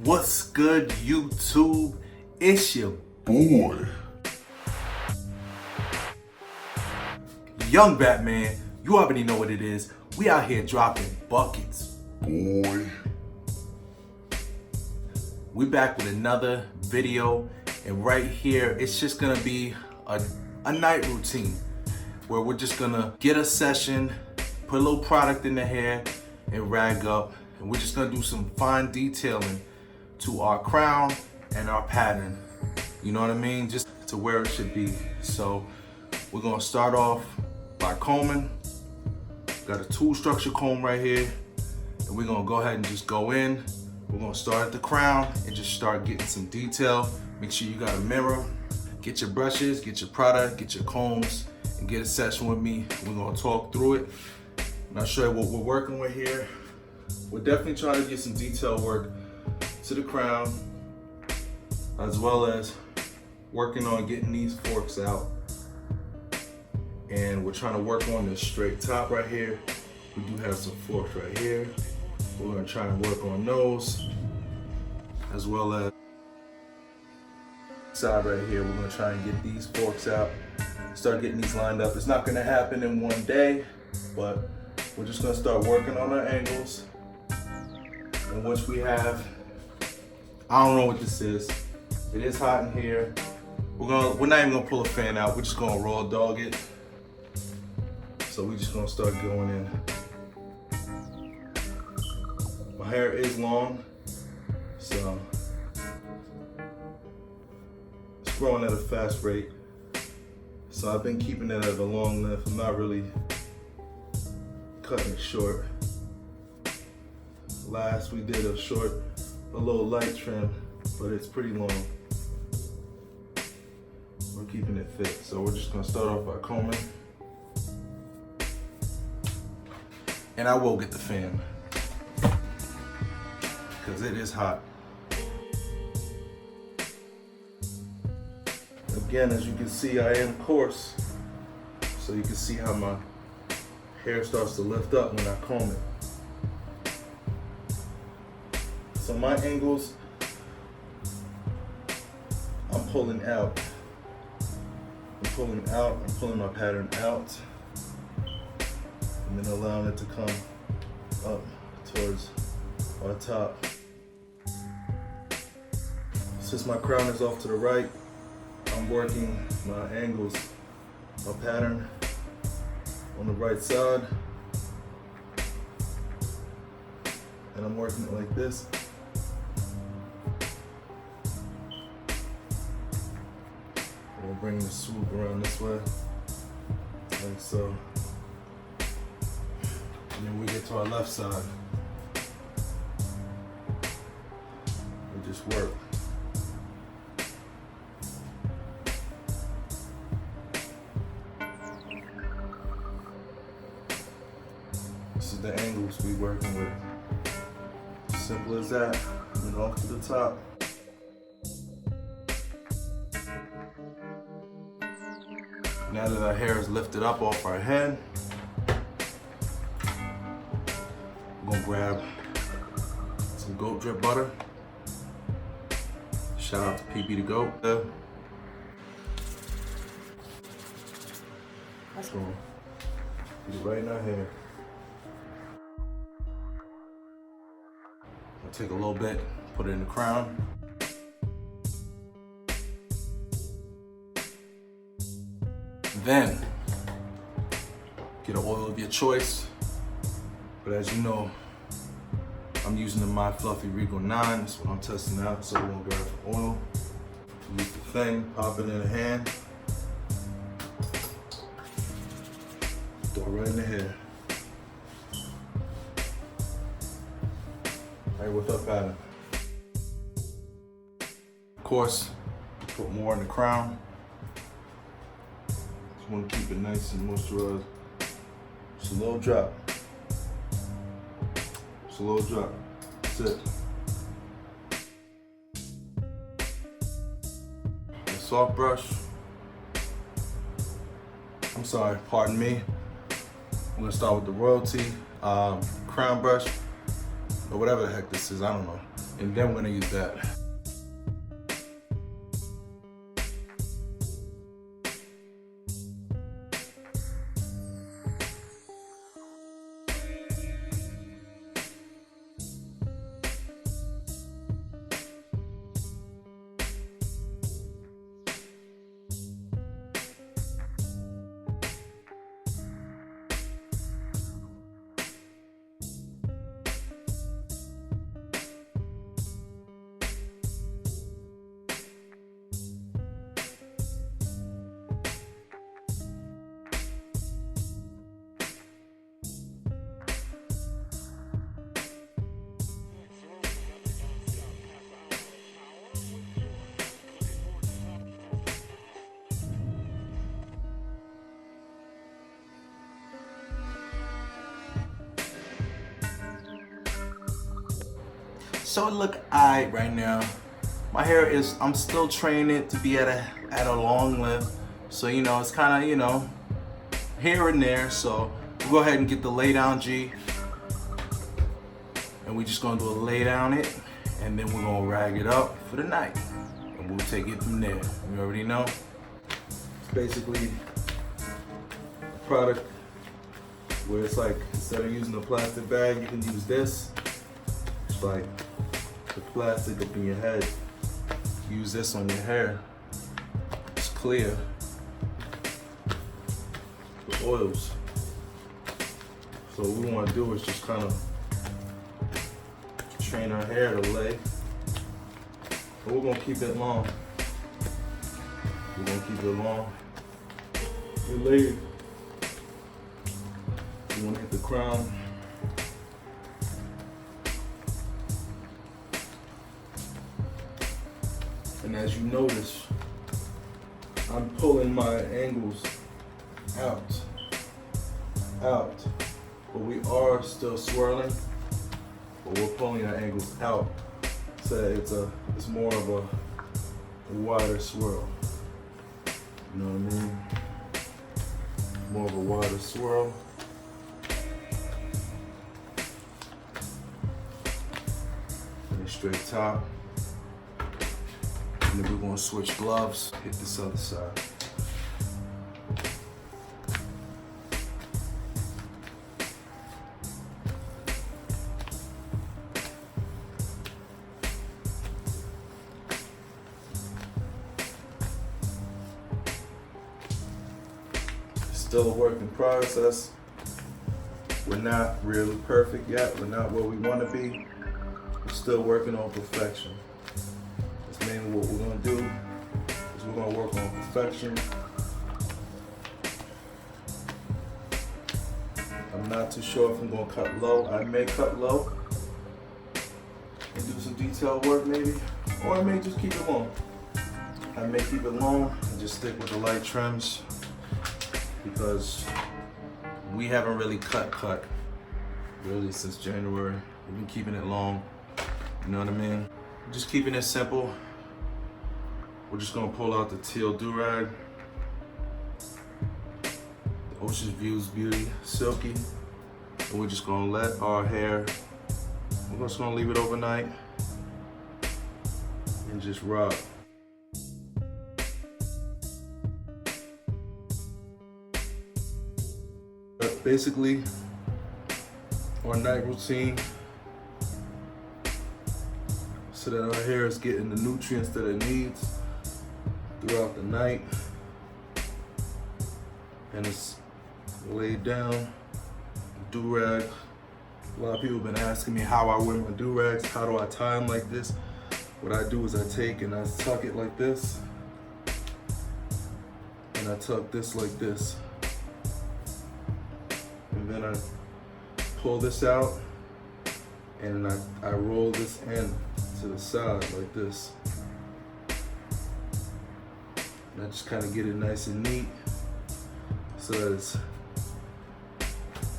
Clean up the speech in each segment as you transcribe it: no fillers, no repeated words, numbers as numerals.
What's good, YouTube? It's your boy, Young Batman. You already know what it is. We out here dropping buckets, boy. We back with another video, and right here, it's just gonna be a night routine where we're just gonna get a session, put a little product in the hair, and rag up, and we're just gonna do some fine detailing to our crown and our pattern. You know what I mean? Just to where it should be. So we're gonna start off by combing. Got a tool structure comb right here, and we're gonna go ahead and just go in. We're gonna start at the crown and just start getting some detail. Make sure you got a mirror. Get your brushes, get your product, get your combs, and get a session with me. We're gonna talk through it, and I'll show you what we're working with here. We're definitely trying to get some detail work to the crown, as well as working on getting these forks out. And we're trying to work on this straight top right here. We do have some forks right here. We're gonna try and work on those, as well as side right here. We're gonna try and get these forks out, start getting these lined up. It's not gonna happen in one day, but we're just gonna start working on our angles. And once we have, I don't know what this is. It is hot in here. We're not even gonna pull a fan out. We're just gonna raw dog it. So we're just gonna start going in. My hair is long, so it's growing at a fast rate. So I've been keeping it at a long length. I'm not really cutting it short. Last we did a little light trim, but it's pretty long. We're keeping it fit. So we're just gonna start off by combing. And I will get the fan, because it is hot. Again, as you can see, I am coarse, so you can see how my hair starts to lift up when I comb it. So my angles, I'm pulling out. I'm pulling my pattern out, and then allowing it to come up towards our top. Since my crown is off to the right, I'm working my angles, my pattern on the right side, and I'm working it like this. We'll bring the swoop around this way, like so. And then we get to our left side. We just work. This is the angles we working with. Simple as that. And off to the top. Now that our hair is lifted up off our head, we're gonna grab some goat drip butter. Shout out to PB the Goat. That's going. Put it right in our hair. I'll take a little bit, put it in the crown. Then, get an oil of your choice. But as you know, I'm using the My Fluffy Regal 9. That's what I'm testing out. So we're gonna grab some oil. Use the thing, pop it in the hand. Throw it right in the hair. All right, with our pattern. Of course, put more in the crown. Want to keep it nice and moisturized. Just a little drop. Just a little drop. That's it. A soft brush. I'm sorry, pardon me. I'm gonna start with the royalty crown brush, or whatever the heck this is, I don't know. and then we're gonna use that. So it look alright right now. My hair is, I'm still training it to be at a long length. So you know, it's kind of, you know, here and there. So we'll go ahead and get the lay down G. And we're just gonna do a lay down it. And then we're gonna rag it up for the night. And we'll take it from there. You already know. It's basically a product where it's like, instead of using a plastic bag, you can use this. It's like the plastic up in your head. Use this on your hair. It's clear. The oils. So what we want to do is just kind of train our hair to lay. But we're gonna keep it long. We're gonna keep it long. We lay it. You want to hit the crown. And as you notice, I'm pulling my angles out. But we are still swirling, but we're pulling our angles out. So it's more of a wider swirl. You know what I mean? More of a wider swirl. And a straight top. And then we're gonna switch gloves, hit this other side. Still a work in process. We're not really perfect yet. We're not where we want to be. We're still working on perfection. That's mainly what we're going to do. Is we're going to work on perfection. I'm not too sure if I'm going to cut low. I may cut low and do some detail work maybe, or I may just keep it long. I may keep it long and just stick with the light trims, because we haven't really cut really since January. We've been keeping it long, you know what I mean? Just keeping it simple. We're just gonna pull out the teal do-rag, the Ocean Views Beauty Silky, and we're just gonna let our hair, we're just gonna leave it overnight and just rock. Basically, our night routine, so that our hair is getting the nutrients that it needs throughout the night, and it's laid down. Do-rag. A lot of people have been asking me how I wear my do-rags, how do I tie them like this? What I do is I take and I tuck it like this, and I tuck this like this. And then I pull this out and I roll this end to the side like this. And I just kind of get it nice and neat so that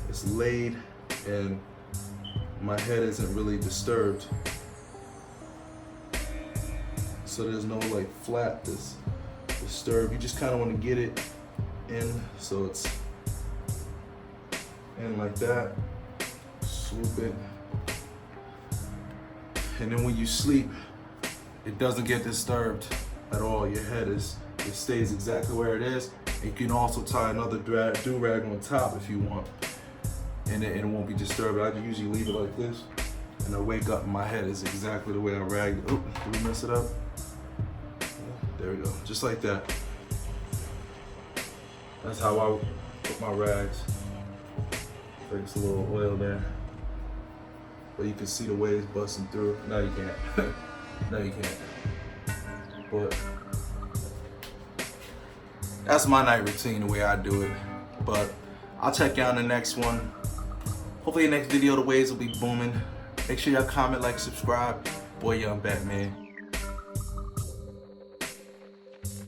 it's laid and my head isn't really disturbed. So there's no like flap that's disturbed. You just kind of want to get it in so it's in like that, swoop it, And then when you sleep, it doesn't get disturbed at all. Your head it stays exactly where it is. And you can also tie another do-rag on top if you want. And it won't be disturbed. I usually leave it like this. And I wake up and my head is exactly the way I ragged it. Oh, did we mess it up? There we go, just like that. That's how I put my rags. There's a little oil there. But you can see the waves busting through. No, you can't. No, you can't. But that's my night routine, the way I do it. But I'll check you out in the next one. Hopefully the next video, the waves will be booming. Make sure y'all comment, like, subscribe. Boy, Young Batman.